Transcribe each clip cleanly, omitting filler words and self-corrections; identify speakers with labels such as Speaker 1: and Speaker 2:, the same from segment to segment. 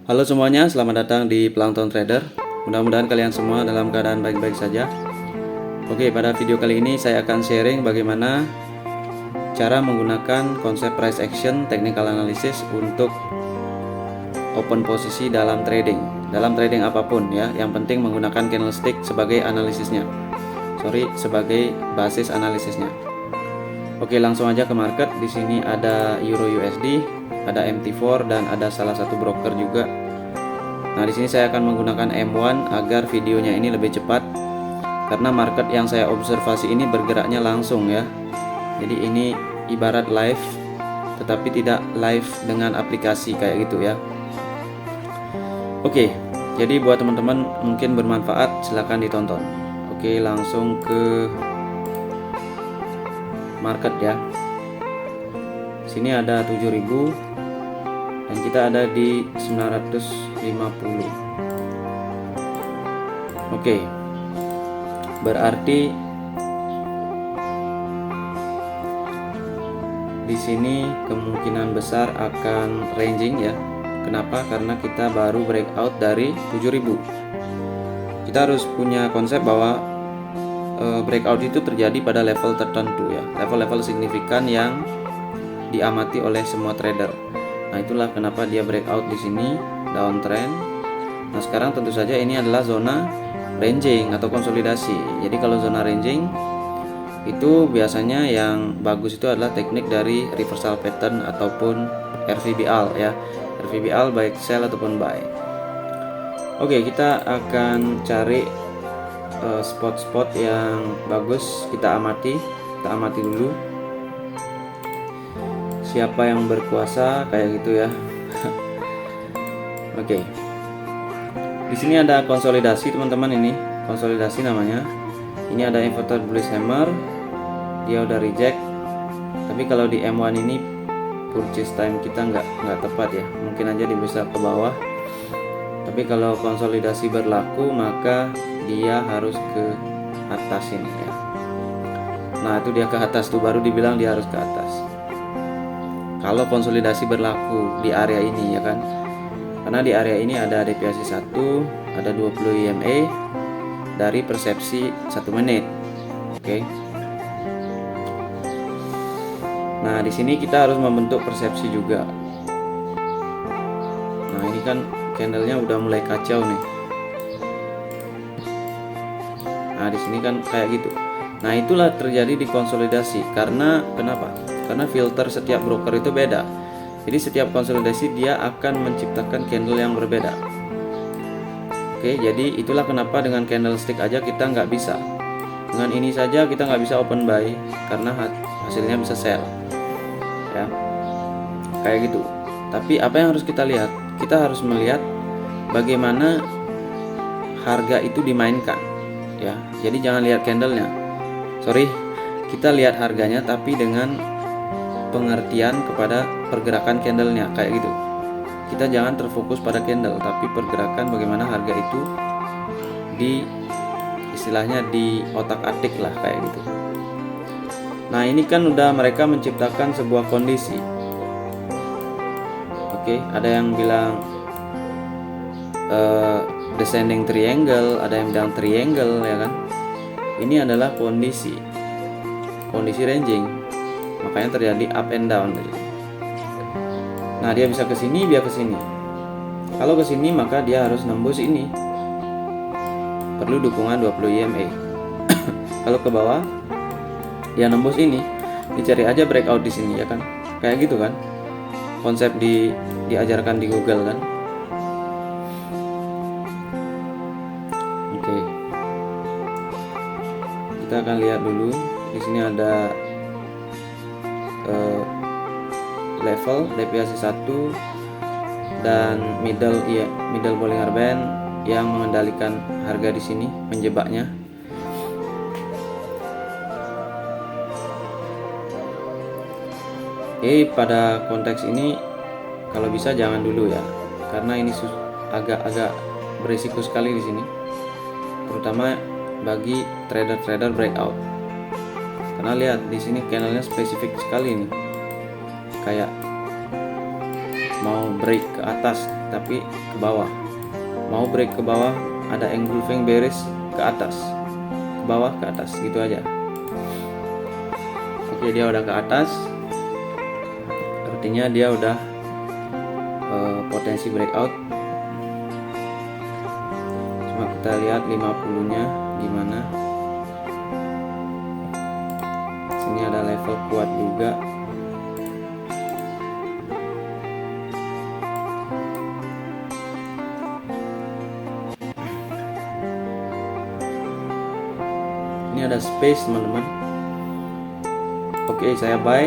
Speaker 1: Halo semuanya, selamat datang di Plankton Trader. Mudah-mudahan kalian semua dalam keadaan baik-baik saja. Oke, pada video kali ini saya akan sharing bagaimana cara menggunakan konsep price action technical analysis untuk open posisi dalam trading. Dalam trading apapun ya, yang penting menggunakan candlestick sebagai analisisnya. Sebagai basis analisisnya. Oke, langsung aja ke market. Di sini ada Euro USD, ada MT4 dan ada salah satu broker juga. Nah, di sini saya akan menggunakan M1 agar videonya ini lebih cepat karena market yang saya observasi ini bergeraknya langsung ya. Jadi ini ibarat live tetapi tidak live dengan aplikasi kayak gitu ya. Oke, jadi buat teman-teman mungkin bermanfaat, silahkan ditonton. Oke, langsung ke market ya. Sini ada 7000 dan kita ada di 950. Oke. Berarti di sini kemungkinan besar akan ranging ya. Kenapa? Karena kita baru breakout dari 7000. Kita harus punya konsep bahwa breakout itu terjadi pada level tertentu ya, level-level signifikan yang diamati oleh semua trader. Nah, itulah kenapa dia breakout di sini downtrend. Nah, sekarang tentu saja ini adalah zona ranging atau konsolidasi. Jadi kalau zona ranging itu biasanya yang bagus itu adalah teknik dari reversal pattern ataupun RVBL ya. RVBL baik sell ataupun buy. Oke, kita akan cari spot-spot yang bagus, kita amati dulu siapa yang berkuasa kayak gitu ya. Oke. Di sini ada konsolidasi teman-teman, ini konsolidasi namanya. Ini ada inverted bullish hammer, dia udah reject. Tapi kalau di M1 ini purchase time kita nggak tepat ya, mungkin aja dia bisa ke bawah. Tapi kalau konsolidasi berlaku maka dia harus ke atas ini ya. Nah, itu dia ke atas tuh, baru dibilang dia harus ke atas. Kalau konsolidasi berlaku di area ini ya kan. Karena di area ini ada deviasi 1, ada 20 EMA dari persepsi 1 menit. Oke. Nah, di sini kita harus membentuk persepsi juga. Nah, ini kan candlenya udah mulai kacau nih. Nah, di sini kan kayak gitu. Nah, itulah terjadi di konsolidasi. Karena kenapa? Karena filter setiap broker itu beda. Jadi setiap konsolidasi dia akan menciptakan candle yang berbeda. Oke, jadi itulah kenapa dengan candlestick aja kita nggak bisa. Dengan ini saja kita nggak bisa open buy karena hasilnya bisa sell. Ya, kayak gitu. Tapi apa yang harus kita lihat? Kita harus melihat bagaimana harga itu dimainkan. Ya, jadi jangan lihat candlenya. Kita lihat harganya tapi dengan pengertian kepada pergerakan candlenya kayak gitu. Kita jangan terfokus pada candle tapi pergerakan bagaimana harga itu istilahnya di otak-atik lah kayak gitu. Nah, ini kan udah mereka menciptakan sebuah kondisi. Oke, ada yang bilang descending triangle, ada yang bilang triangle ya kan. Ini adalah kondisi ranging, makanya terjadi up and down. Nah, dia bisa ke sini, dia ke sini. Kalau ke sini maka dia harus nembus ini, perlu dukungan 20 EMA. Kalau ke bawah dia nembus ini, dicari aja breakout di sini ya kan, kayak gitu kan konsep diajarkan di Google kan. Oke, kita akan lihat dulu. Di sini ada level deviasi 1 dan middle Bollinger Band yang mengendalikan harga di sini, menjebaknya. Oke, pada konteks ini kalau bisa jangan dulu ya, karena ini agak berisiko sekali di sini, terutama bagi trader breakout. Karena lihat di sini candlenya spesifik sekali nih, kayak mau break ke atas tapi ke bawah, mau break ke bawah ada engulfing bearish ke atas, ke bawah, ke atas, gitu aja. Oke, dia udah ke atas, artinya dia udah potensi breakout. Cuma kita lihat 50 nya gimana. Sini ada level kuat juga. Ini ada space teman-teman. Oke, saya buy.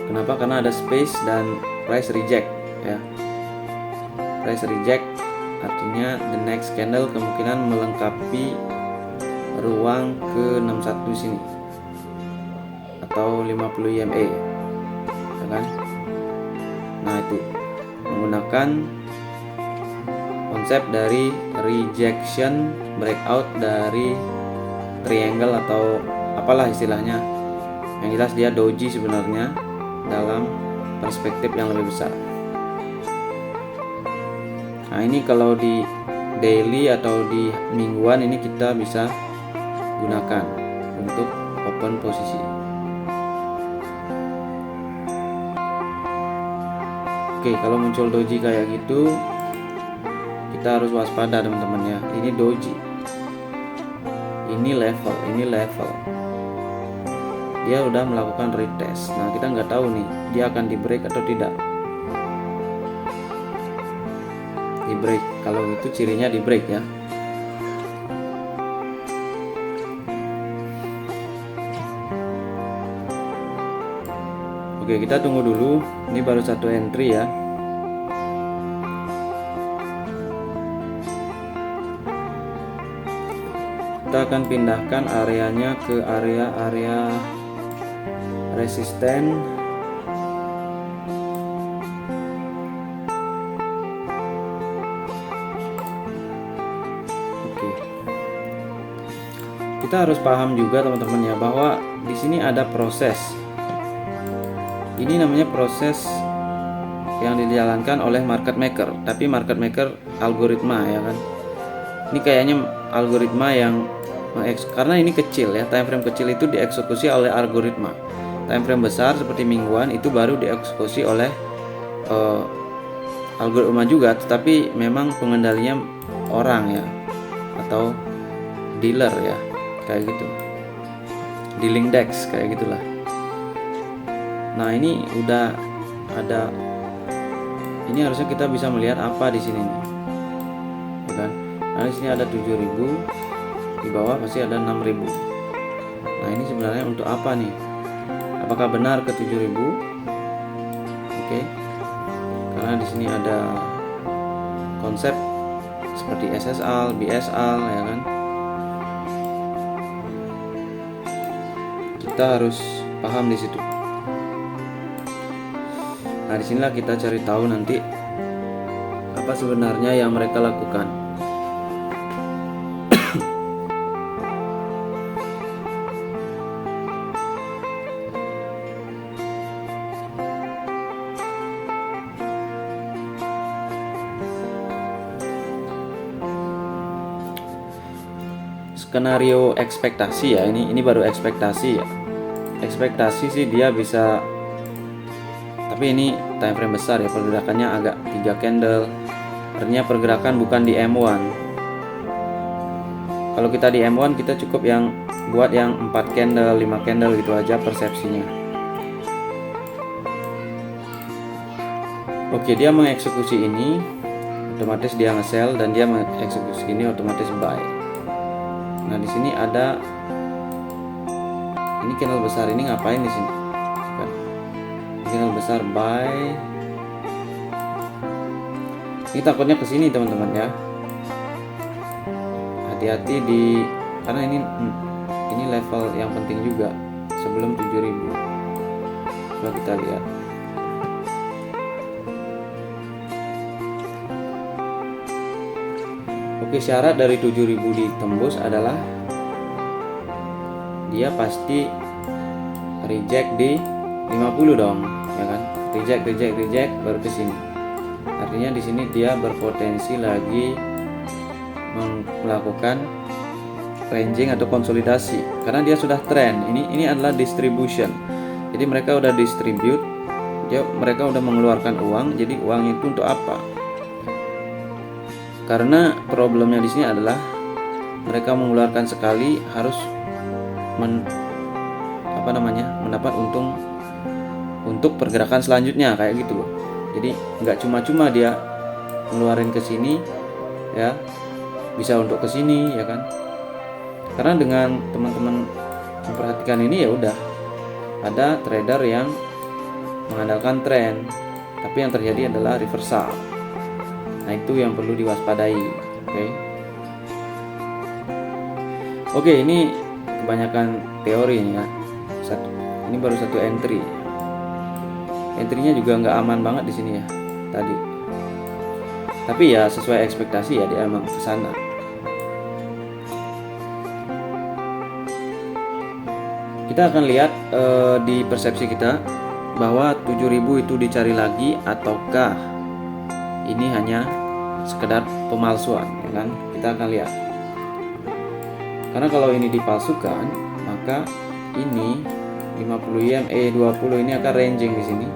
Speaker 1: Kenapa? Karena ada space dan price reject ya. Price reject artinya the next candle kemungkinan melengkapi ruang ke 61 sini atau 50 EMA ya kan. Nah, itu menggunakan konsep dari rejection breakout dari triangle atau apalah istilahnya. Yang jelas dia doji sebenarnya dalam perspektif yang lebih besar. Nah, ini kalau di daily atau di mingguan ini kita bisa gunakan untuk open posisi. Oke, kalau muncul doji kayak gitu kita harus waspada teman-teman ya. Ini doji, ini level, dia udah melakukan retest. Nah, kita nggak tahu nih dia akan di break atau tidak. Di break, kalau itu cirinya di break ya. Oke, kita tunggu dulu. Ini baru satu entry ya. Kita akan pindahkan areanya ke area resisten. Oke. Kita harus paham juga teman-teman ya bahwa di sini ada proses. Ini namanya proses yang dijalankan oleh market maker, tapi market maker algoritma ya kan. Ini kayaknya algoritma yang karena ini kecil ya, time frame kecil itu dieksekusi oleh algoritma. Time frame besar seperti mingguan itu baru dieksekusi oleh algoritma juga, tetapi memang pengendalinya orang ya atau dealer ya, kayak gitu. Dealing desk kayak gitulah. Nah, ini udah ada, ini harusnya kita bisa melihat apa di sini nih, ya kan? Nah, di sini ada 7.000, di bawah pasti ada 6.000. Nah, ini sebenarnya untuk apa nih? Apakah benar ke 7.000? Oke. Karena di sini ada konsep seperti SSL, BSL ya kan. Kita harus paham di situ. Nah, disinilah kita cari tahu nanti apa sebenarnya yang mereka lakukan. Skenario ekspektasi ya, ini baru ekspektasi ya. Ekspektasi sih dia bisa, tapi ini time frame besar ya, pergerakannya agak 3 candle. Artinya pergerakan bukan di M1. Kalau kita di M1 kita cukup yang buat yang 4 candle, 5 candle gitu aja persepsinya. Oke, dia mengeksekusi ini, otomatis dia nge-sell, dan dia mengeksekusi ini otomatis buy. Nah, di sini ada ini candle besar ini ngapain di sini? Candle besar buy. Ini takutnya ke sini teman-teman ya. Hati-hati di, karena ini level yang penting juga sebelum 7.000. Coba kita lihat. Oke, syarat dari 7.000 ditembus adalah dia pasti reject di 50 dong, ya kan? reject baru ke sini. Artinya di sini dia berpotensi lagi melakukan ranging atau konsolidasi karena dia sudah trend. Ini adalah distribution. Jadi mereka udah distribute, mereka udah mengeluarkan uang. Jadi uang itu untuk apa? Karena problemnya di sini adalah mereka mengeluarkan sekali harus mendapat untung untuk pergerakan selanjutnya kayak gitu loh. Jadi nggak cuma-cuma dia ngeluarin ke sini ya, bisa untuk ke sini ya kan. Karena dengan teman-teman memperhatikan ini ya udah ada trader yang mengandalkan tren, tapi yang terjadi adalah reversal. Nah, itu yang perlu diwaspadai. Oke, ini kebanyakan teori ya. Ini baru satu entry. Entry-nya juga nggak aman banget di sini ya tadi. Tapi ya sesuai ekspektasi ya, dia emang kesana. Kita akan lihat di persepsi kita bahwa 7000 itu dicari lagi ataukah ini hanya sekedar pemalsuan ya kan. Kita akan lihat. Karena kalau ini dipalsukan, maka ini 50 EMA 20 ini akan ranging di sini.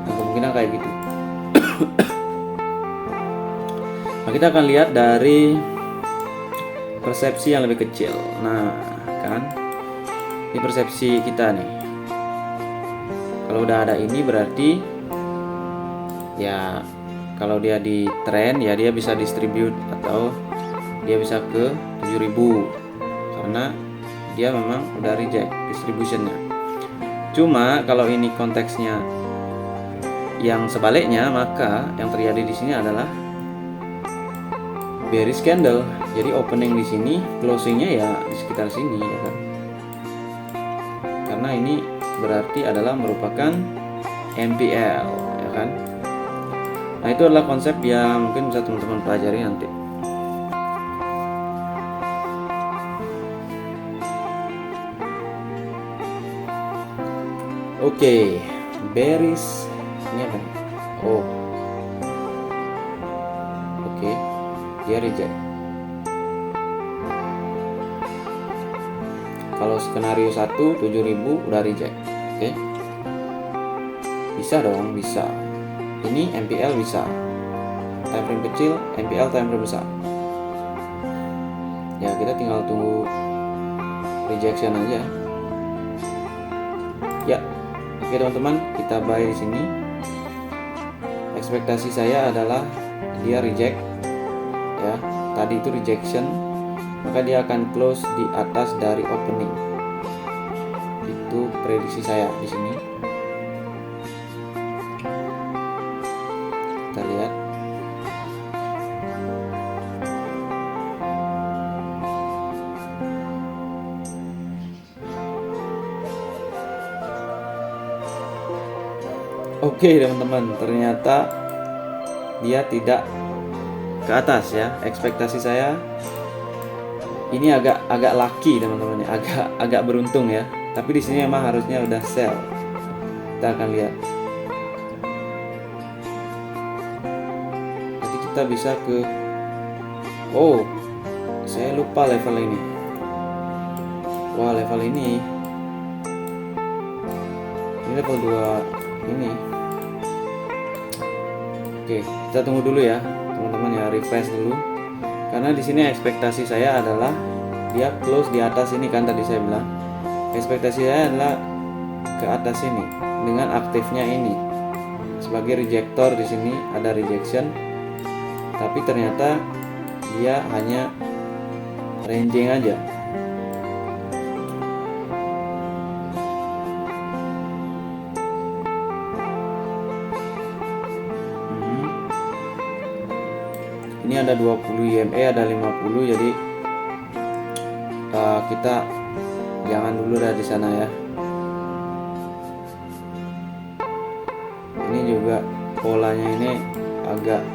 Speaker 1: Nah, kemungkinan kayak gitu. Nah, kita akan lihat dari persepsi yang lebih kecil. Nah, kan ini persepsi kita nih. Kalau udah ada ini berarti ya kalau dia di trend ya dia bisa distribute atau dia bisa ke 7000 karena dia memang udah reject distributionnya. Cuma kalau ini konteksnya yang sebaliknya, maka yang terjadi di sini adalah bearish candle. Jadi opening di sini, closingnya ya di sekitar sini ya kan. Karena ini berarti adalah merupakan MPL ya kan. Nah, itu adalah konsep yang mungkin bisa teman-teman pelajari nanti. Oke, bearish ini apa nih? Oh, oke, dia reject. Kalau skenario 1 7000 udah reject. Oke, bisa dong, bisa. Ini MPL bisa. Time frame kecil, MPL time frame besar. Ya kita tinggal tunggu rejection aja. Ya. Oke teman-teman, kita buy di sini. Ekspektasi saya adalah dia reject ya. Tadi itu rejection, maka dia akan close di atas dari opening. Itu prediksi saya di sini. Kita lihat. Oke teman-teman, ternyata dia tidak ke atas ya. Ekspektasi saya ini agak lucky teman-teman, agak beruntung ya. Tapi di sini emang harusnya udah sell. Kita akan lihat. Nanti kita bisa ke saya lupa level ini. Wah, level ini level 2 ini. Oke, kita tunggu dulu ya teman-teman ya, refresh dulu. Karena di sini ekspektasi saya adalah dia close di atas ini kan, tadi saya bilang. Ekspektasi saya adalah ke atas ini dengan aktifnya ini. Sebagai rejector di sini ada rejection. Tapi ternyata dia hanya ranging aja. Ini ada 20 EMA, ada 50, jadi kita jangan dulu dari sana ya. Ini juga polanya ini agak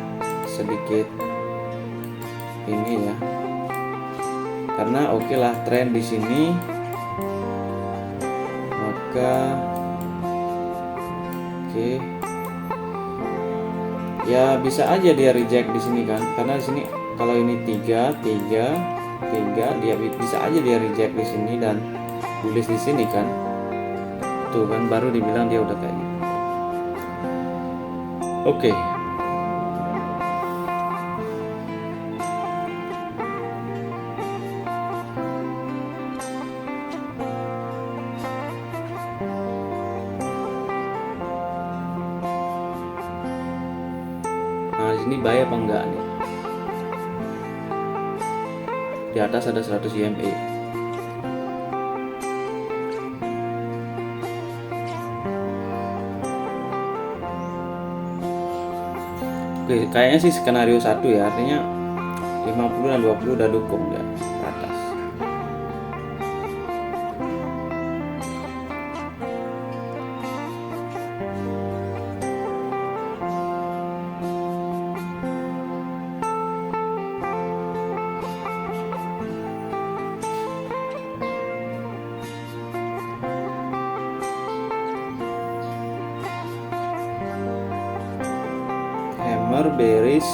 Speaker 1: sedikit ini ya, karena oke lah tren di sini, maka Oke. Ya bisa aja dia reject di sini kan, karena di sini kalau ini 3 dia bisa aja dia reject di sini dan tulis di sini kan. Tuh kan baru dibilang dia udah kayak gitu. Oke. Nah, di sini buy apa enggak nih? Di atas ada 100 EMA. Oke, kayaknya sih skenario 1 ya, artinya 50 dan 20 udah dukung dia ke atas. Hammer bearish,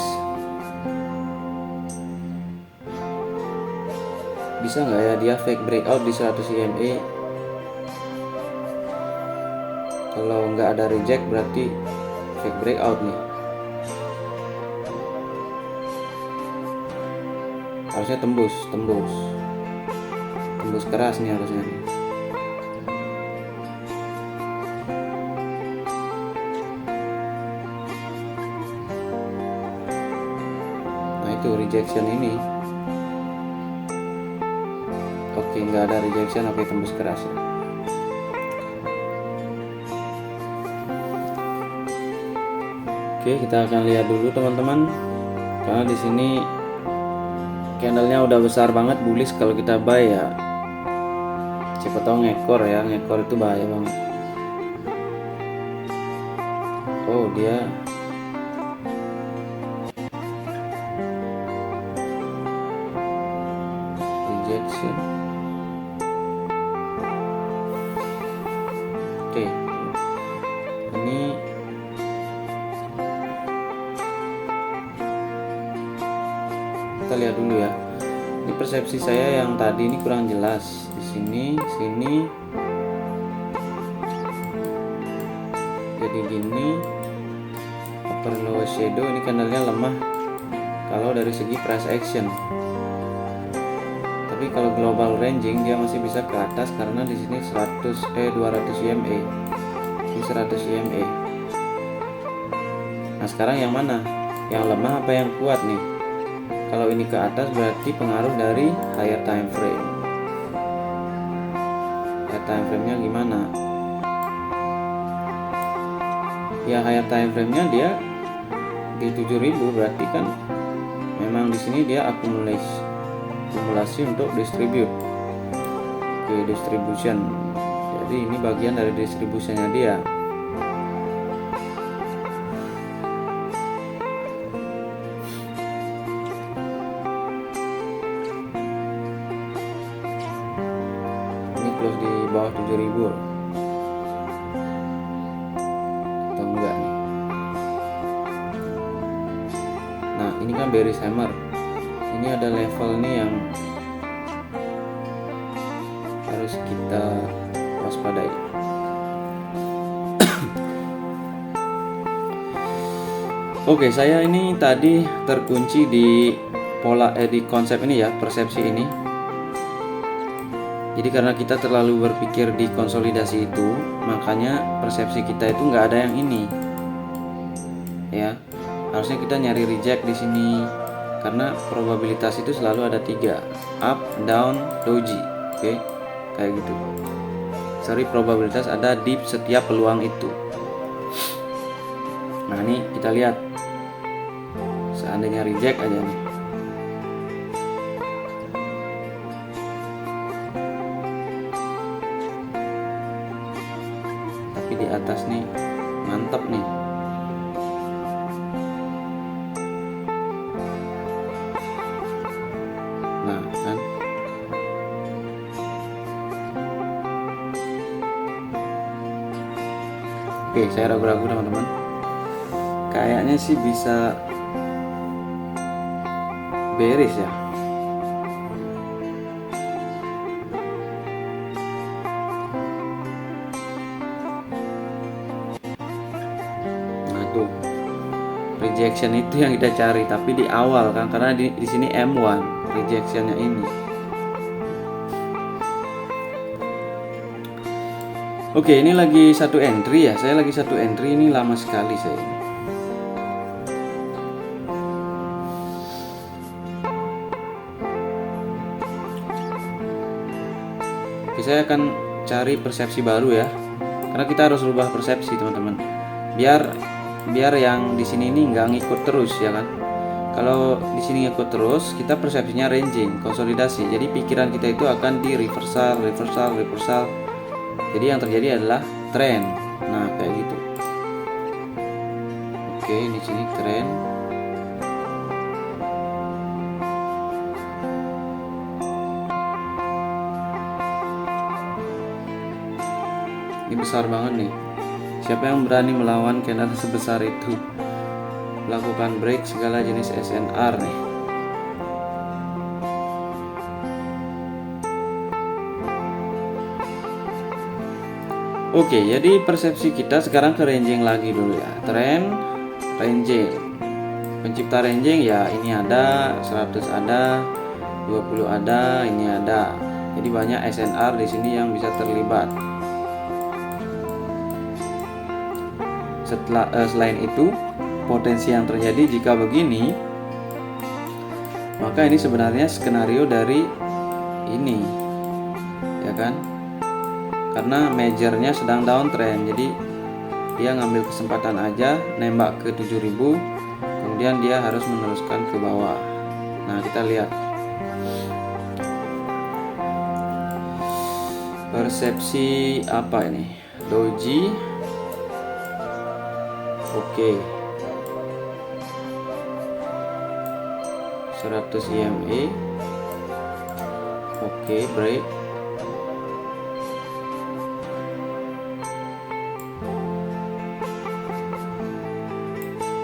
Speaker 1: bisa nggak ya dia fake breakout di 100 EMA? Kalau nggak ada reject berarti fake breakout nih. Harusnya tembus keras nih harusnya nih. Nah itu rejection ini. Oke, nggak ada rejection, oke tembus keras ya. Oke, kita akan lihat dulu teman-teman, karena di sini candlenya udah besar banget bullish. Kalau kita buy ya siapa tahu ngekor ya, ngekor itu bahaya banget. Oh dia rejection. Oke, ini kita lihat dulu ya. Ini persepsi saya yang tadi ini kurang jelas. Di sini jadi gini, upper lower shadow, ini candlenya lemah kalau dari segi price action. Tapi kalau global ranging dia masih bisa ke atas karena di sini 200 EMA. Ini 100 EMA. Nah, sekarang yang mana? Yang lemah apa yang kuat nih? Kalau ini ke atas berarti pengaruh dari higher time frame. Higher time frame-nya gimana? Ya higher time frame-nya dia di 7000, berarti kan memang di sini dia akumulasi untuk distribute ke distribution. Jadi ini bagian dari distribusinya dia. Close di bawah 7000 atau enggak nih. Nah ini kan bearish hammer, ini ada level nih yang harus kita waspadai. Oke, saya ini tadi terkunci di pola di konsep ini ya, persepsi ini. Jadi karena kita terlalu berpikir di konsolidasi itu, makanya persepsi kita itu nggak ada yang ini. Ya, harusnya kita nyari reject di sini, karena probabilitas itu selalu ada 3, up, down, doji. Oke, kayak gitu. Sorry, probabilitas ada di setiap peluang itu. Nah ini kita lihat, seandainya reject aja nih. Di atas nih mantap nih. Nah kan oke, Oke, saya ragu-ragu teman-teman. Kayaknya sih bisa bearish ya. Nah tuh, rejection itu yang kita cari, tapi di awal kan, karena di sini M1 rejectionnya ini. Oke, ini lagi satu entry ya. Saya lagi satu entry, ini lama sekali saya. Oke, saya akan cari persepsi baru ya. Karena kita harus rubah persepsi, teman-teman. Biar yang di sini ini nggak ngikut terus ya kan. Kalau di sini ngikut terus, kita persepsinya ranging, konsolidasi. Jadi pikiran kita itu akan di reversal. Jadi yang terjadi adalah tren. Nah, kayak gitu. Oke, di sini tren. Ini besar banget nih. Siapa yang berani melawan candle sebesar itu? Lakukan break segala jenis SNR nih. Oke, jadi persepsi kita sekarang ke ranging lagi dulu ya. Tren, ranging. Pencipta ranging ya, ini ada 100 ada, 20 ada, ini ada. Jadi banyak SNR di sini yang bisa terlibat. Selain itu, potensi yang terjadi jika begini, maka ini sebenarnya skenario dari ini, ya kan? Karena majornya sedang downtrend, jadi dia ngambil kesempatan aja nembak ke 7000, kemudian dia harus meneruskan ke bawah. Nah, kita lihat persepsi apa ini, doji. Oke, 100 EMA. Oke, break.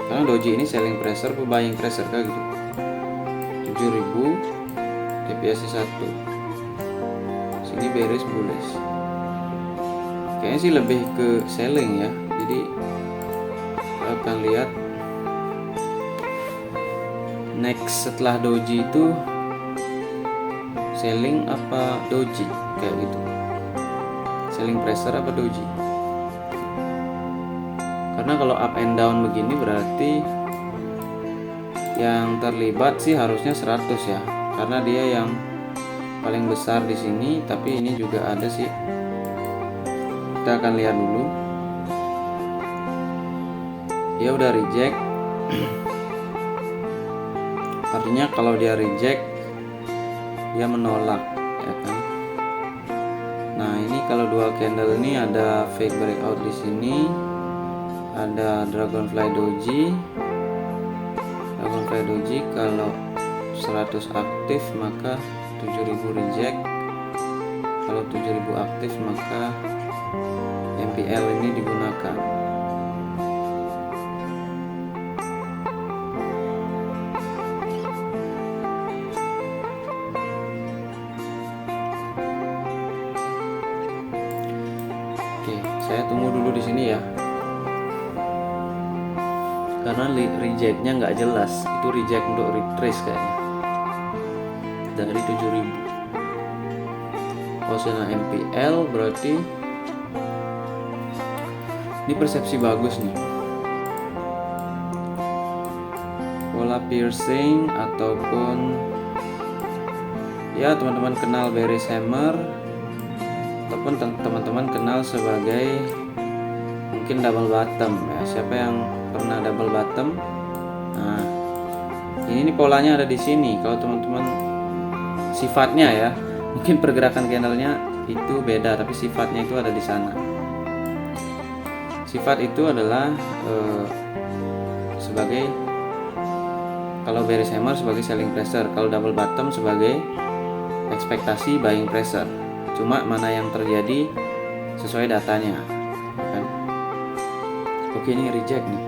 Speaker 1: Karena doji ini selling pressure ke buying pressure kayak gitu. 7000 DPS 1. Sini bearish bullish. Kayaknya sih lebih ke selling ya. Jadi kita akan lihat next setelah doji itu selling apa doji, kayak gitu. Selling pressure apa doji. Karena kalau up and down begini berarti yang terlibat sih harusnya 100 ya, karena dia yang paling besar di sini, tapi ini juga ada sih. Kita akan lihat dulu. Dia udah reject. Artinya kalau dia reject, dia menolak, ya kan? Nah, ini kalau dua candle ini ada fake breakout di sini. Ada dragonfly doji. Dragonfly doji kalau 100 aktif maka 7000 reject. Kalau 7000 aktif maka MPL ini digunakan. Oke, saya tunggu dulu di sini ya. Karena rejectnya nggak jelas, itu reject untuk retrace kayaknya dari 7000. Posisinya MPL berarti ini persepsi bagus nih. Pola piercing ataupun ya teman-teman kenal bearish hammer, ataupun teman-teman kenal sebagai mungkin double bottom ya. Siapa yang pernah double bottom? Nah, ini polanya ada di sini. Kalau teman-teman sifatnya ya, mungkin pergerakan candlenya itu beda, tapi sifatnya itu ada di sana. Sifat itu adalah sebagai, kalau bearish hammer sebagai selling pressure, kalau double bottom sebagai ekspektasi buying pressure. Cuma mana yang terjadi sesuai datanya, kan? Oke, ini reject nih.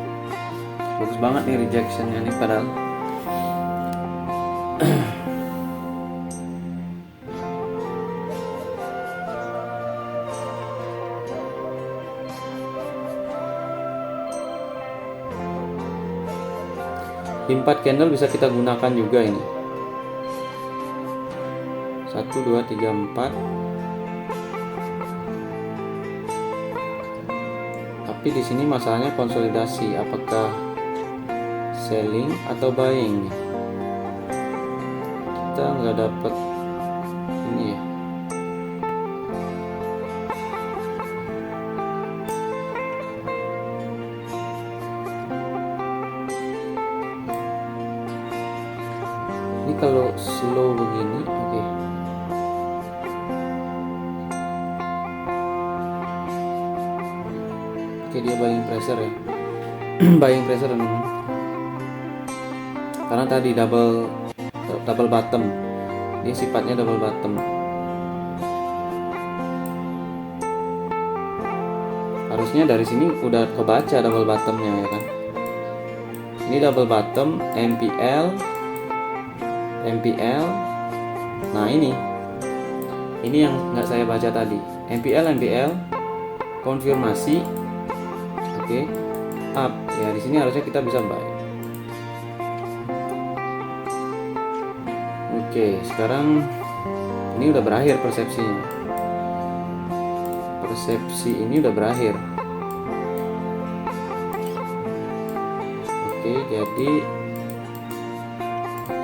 Speaker 1: Bagus banget nih rejectionnya nih padahal. Di 4 candle bisa kita gunakan juga ini. 1, 2, 3, 4. Tapi di sini masalahnya konsolidasi, apakah selling atau buying? Kita nggak dapat ini ya. Ini kalau slow begini, oke. Oke, dia buying pressure ya. Buying pressure teman-teman. Karena tadi double bottom. Dia sifatnya double bottom. Harusnya dari sini udah kebaca double bottomnya ya kan. Ini double bottom, MPL. Nah ini yang nggak saya baca tadi. MPL konfirmasi. Oke, up ya, di sini harusnya kita bisa buy. Oke, sekarang ini udah berakhir persepsinya. Persepsi ini udah berakhir. Oke, jadi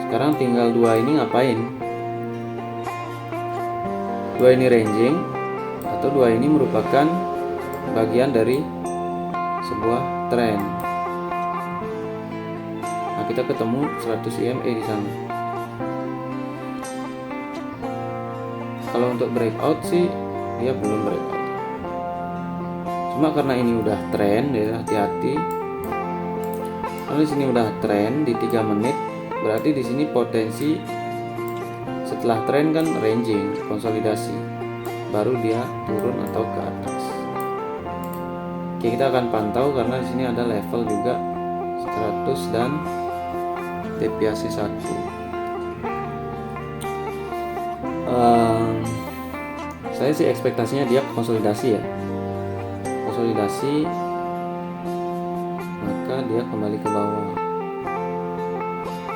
Speaker 1: sekarang tinggal dua ini ngapain? Dua ini ranging atau dua ini merupakan bagian dari sebuah tren. Nah, kita ketemu 100 EMA di sana. Kalau untuk breakout sih dia belum breakout. Cuma karena ini udah tren ya, hati-hati. Kalau di sini udah tren di 3 menit, berarti di sini potensi setelah tren kan ranging, konsolidasi. Baru dia turun atau ke atas. Oke, kita akan pantau karena di sini ada level juga 100 dan TPAC 1. Saya sih ekspektasinya dia konsolidasi ya. Konsolidasi, maka dia kembali ke bawah.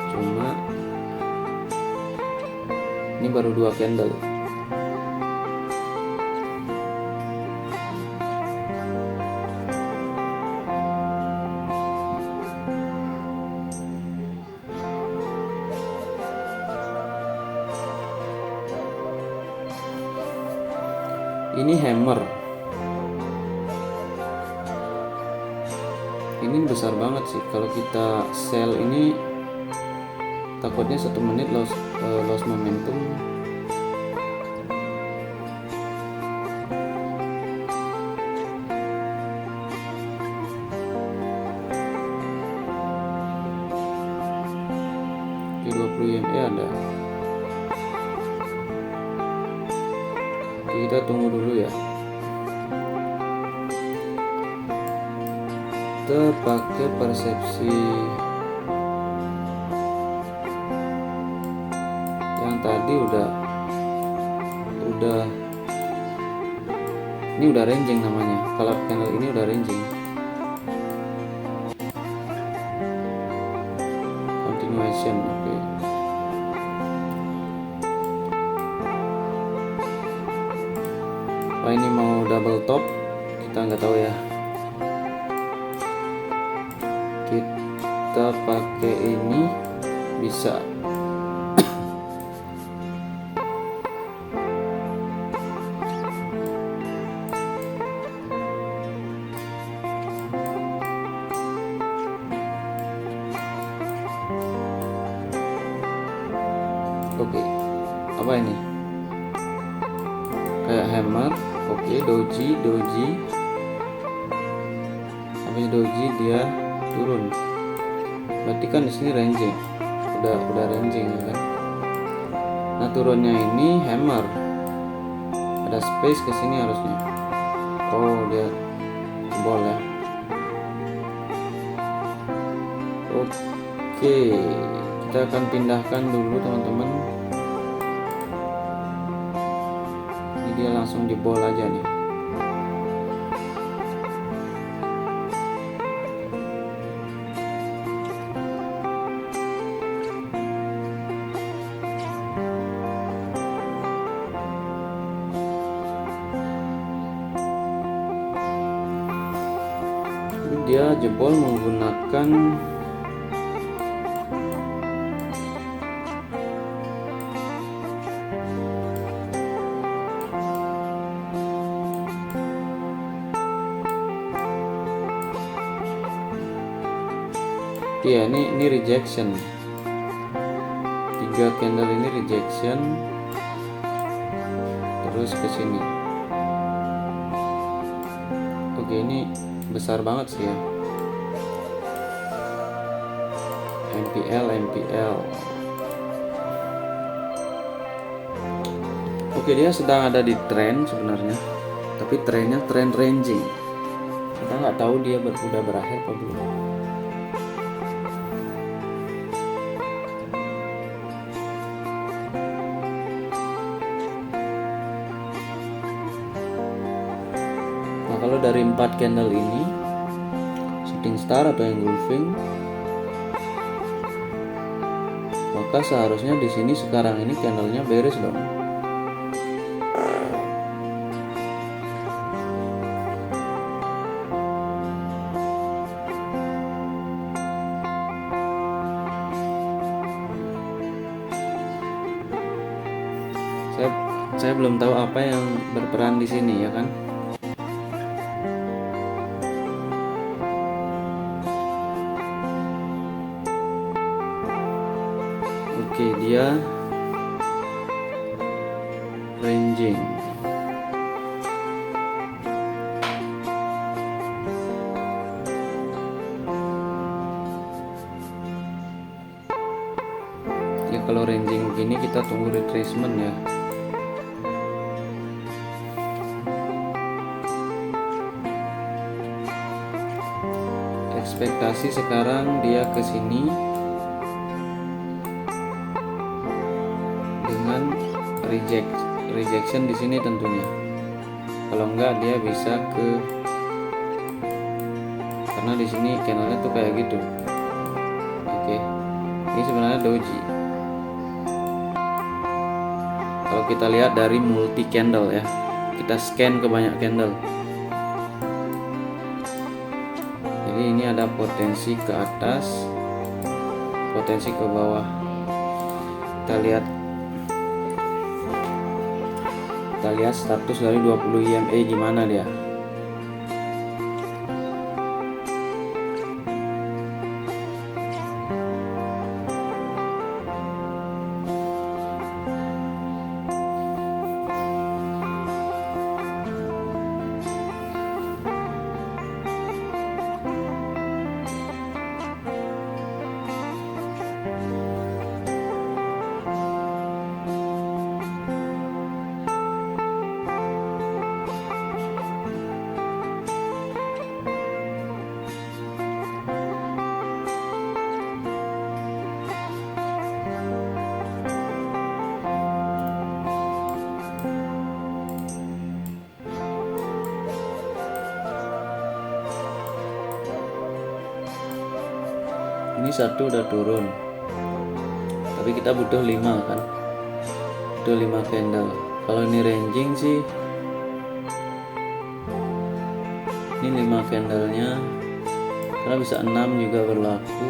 Speaker 1: Cuma ini baru 2 candle. Ini hammer. Ini besar banget sih. Kalau kita sell ini takutnya 1 menit loss momentum. Di 20 EMA ada. Kita tunggu dulu ya. Terpakai persepsi yang tadi udah ini udah ranging namanya. Kalau candle ini udah ranging. Continuation, oke. Apa ini mau double top? Kita nggak tahu ya. Kita pakai ini bisa. Oke, apa ini? Kayak hammer. Oke, doji. Habis doji dia turun. Berarti kan di sini ranging. Udah ranging ya kan. Nah, turunnya ini hammer. Ada space ke sini harusnya. Oh, dia jebol ya. Oke, kita akan pindahkan dulu teman-teman. Ini dia langsung jebol aja nih. Dia jebol menggunakan ini rejection. 3 candle ini rejection, terus ke sini. Oke, ini besar banget sih ya. MPL. Oke, dia sedang ada di trend sebenarnya, tapi trennya trend ranging. Kita nggak tahu dia udah berakhir apa belum. Nah, kalau dari 4 candle ini, shooting star atau engulfing, maka seharusnya di sini sekarang ini candlenya bearish dong. Saya belum tahu apa yang berperan di sini ya kan. Oke, dia ranging. Ya kalau ranging begini kita tunggu retracement ya. Ekspektasi sekarang dia ke sini dengan rejection di sini tentunya. Kalau enggak dia bisa ke, karena di sini candlenya tuh kayak gitu. Oke, ini sebenarnya doji. Kalau kita lihat dari multi candle ya, kita scan ke banyak candle. Jadi ini ada potensi ke atas, potensi ke bawah. Kita lihat status dari 20 EMA gimana dia. Ini satu udah turun, tapi kita butuh 5 kan, butuh 5 candle. Kalau ini ranging sih, ini 5 candlenya, karena bisa 6 juga berlaku.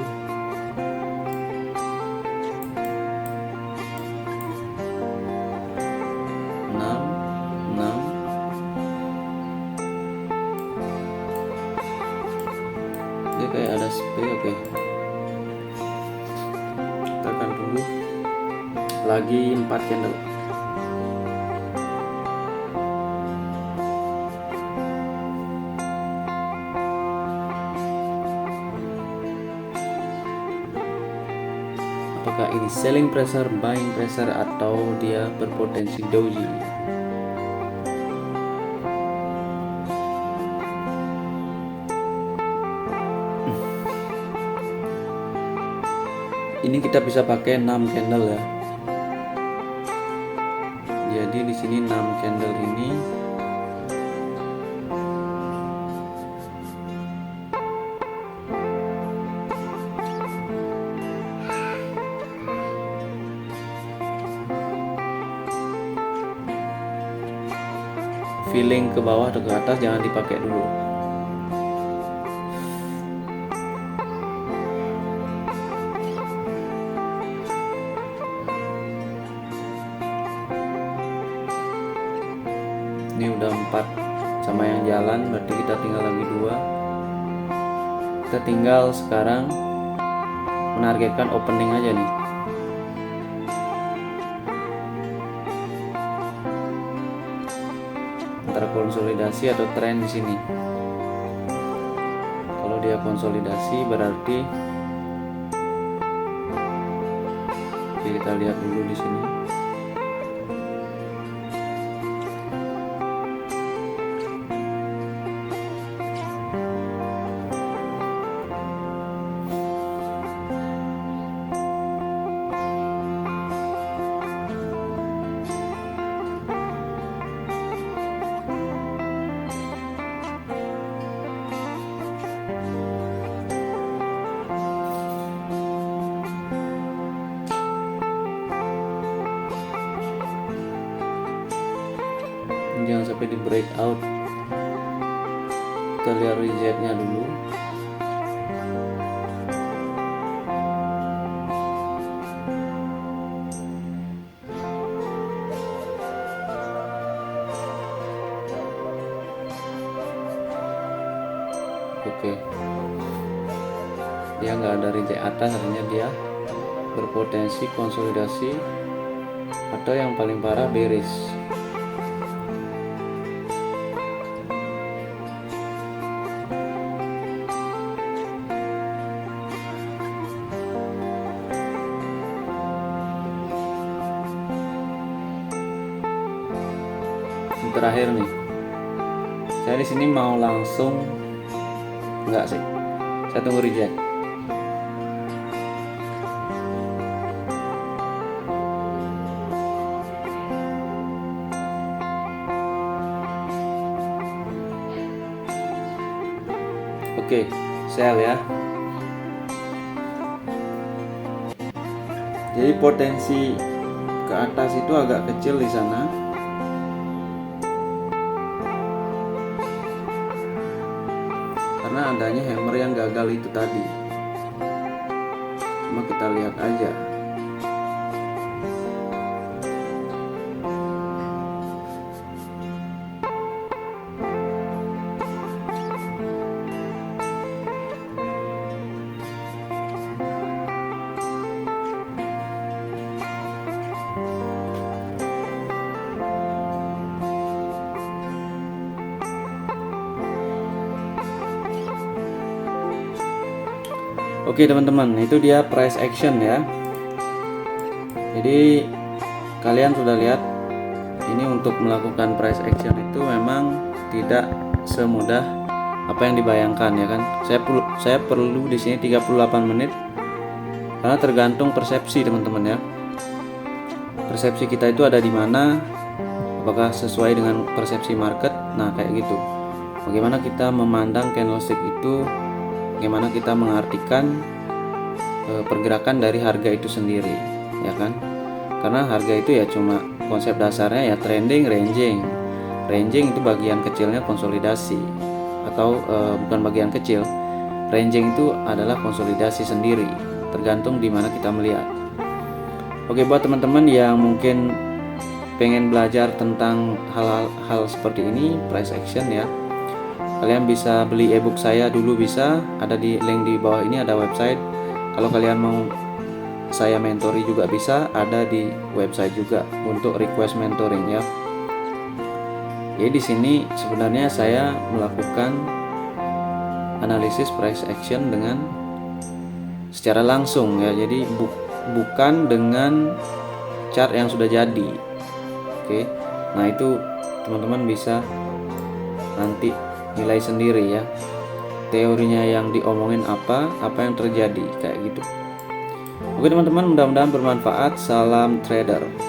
Speaker 1: Dia kayak ada spray. Oke, kita akan tunggu lagi 4 candle. Apakah ini selling pressure, buying pressure, atau dia berpotensi doji? ini kita bisa pakai 6 candle ya. Jadi di sini 6 candle ini feeling ke bawah atau ke atas jangan dipakai dulu. Ini udah 4 sama yang jalan, berarti kita tinggal lagi 2. Kita tinggal sekarang menargetkan opening aja nih. Antara konsolidasi atau tren di sini. Kalau dia konsolidasi berarti kita lihat dulu di sini. Jangan sampai di breakout. Kita lihat rejectnya dulu. Oke, dia nggak ada reject atas, artinya dia berpotensi konsolidasi atau yang paling parah bearish. Terakhir nih, saya di sini mau langsung enggak sih, saya tunggu reject. Oke, sell ya. Jadi potensi ke atas itu agak kecil di sana. Karena adanya hammer yang gagal itu tadi. Cuma kita lihat aja. Oke teman-teman, itu dia price action ya. Jadi kalian sudah lihat, ini untuk melakukan price action itu memang tidak semudah apa yang dibayangkan ya kan. Saya perlu di sini 38 menit karena tergantung persepsi teman-teman ya. Persepsi kita itu ada di mana, apakah sesuai dengan persepsi market. Nah kayak gitu. Bagaimana kita memandang candlestick itu, bagaimana kita mengartikan pergerakan dari harga itu sendiri ya kan. Karena harga itu ya cuma konsep dasarnya ya trending, ranging itu bagian kecilnya konsolidasi, atau bukan bagian kecil, ranging itu adalah konsolidasi sendiri, tergantung di mana kita melihat. Oke, buat teman-teman yang mungkin pengen belajar tentang hal seperti ini, price action ya, kalian bisa beli ebook saya dulu, bisa ada di link di bawah ini, ada website. Kalau kalian mau saya mentori juga bisa, ada di website juga untuk request mentoring ya. Jadi di sini sebenarnya saya melakukan analisis price action dengan secara langsung ya. Jadi bukan dengan chart yang sudah jadi. Oke. Nah, itu teman-teman bisa nanti nilai sendiri ya, teorinya yang diomongin apa yang terjadi kayak gitu. Oke teman-teman, mudah-mudahan bermanfaat. Salam trader.